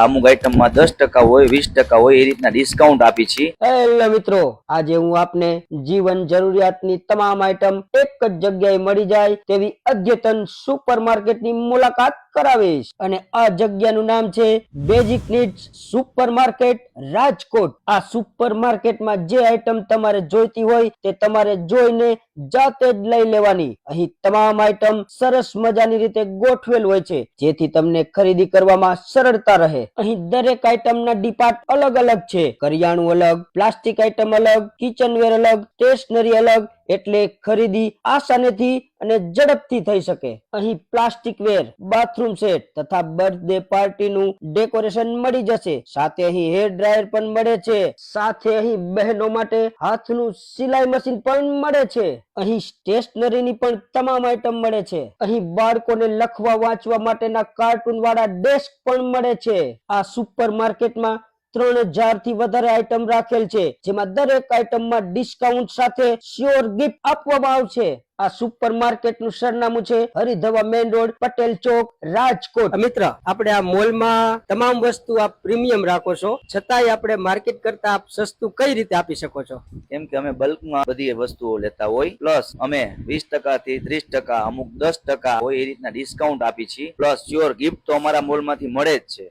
અમુક આઈટમમાં 10% હોય 20% હોય એ રીતના ડિસ્કાઉન્ટ આપી છે। હેલો મિત્રો, આજે હું આપને જીવન જરૂરિયાતની તમામ આઈટમ એક જ જગ્યાએ મળી જાય તેવી અદ્યતન સુપરમાર્કેટની મુલાકાત કરાવીશ અને આ જગ્યાનું નામ છે બેઝિક નીડ્સ સુપરમાર્કેટ રાજકોટ। આ સુપરમાર્કેટમાં જે આઈટમ તમારે જોઈતી હોય તે તમારે જોઈને જાતે જ લઈ લેવાની। અહીં તમામ આઈટમ સરસ મજાની રીતે ગોઠવેલ હોય છે જેથી તમને ખરીદી કરવામાં સરળતા રહે। અહીં દરેક આઈટમના ડિપાર્ટ અલગ અલગ છે, કરિયાણું અલગ, પ્લાસ્ટિક આઈટમ અલગ, કિચનવેર અલગ, સ્ટેશનરી અલગ, એટલે ખરીદી આસાનીથી અને ઝડપથી થઈ શકે। અહીં પ્લાસ્ટિક વેર, બાથરૂમ સેટ તથા બર્થડે પાર્ટીનું ડેકોરેશન મળી જશે। સાથે અહીં હેર ડ્રાયર પણ મળે છે। સાથે અહીં બહેનો માટે હાથનું સિલાઈ મશીન પણ મળે છે। અહીં સ્ટેશનરીની પણ તમામ આઈટમ મળે છે। અહીં બાળકોને લખવા વાંચવા માટેના કાર્ટૂન વાળા ડેસ્ક પણ મળે છે। આ સુપર માર્કેટમાં 3000 થી વધારે આઈટમ રાખેલ છે, જેમાં દરેક આઈટમમાં ડિસ્કાઉન્ટ સાથે શ્યોર ગિફ્ટ આપવામાં આવશે। આ સુપર માર્કેટનું સરનામું છે હરિધવા મેઇન રોડ, પટેલ ચોક, રાજકોટ। મિત્ર, આપણે આ મોલમાં તમામ વસ્તુ આપ પ્રીમિયમ રાખો છો, છતાંય આપણે માર્કેટ કરતા આપ સસ્તું કઈ રીતે આપી શકો છો? કેમ કે અમે બલ્કમાં બધી વસ્તુઓ લેતા હોય, પ્લસ અમે 20% થી 30%, અમુક 10% હોય એ રીતના ડિસ્કાઉન્ટ આપી છે। પ્લસ શ્યોર ગિફ્ટ તો અમારા મોલમાંથી મળે જ છે।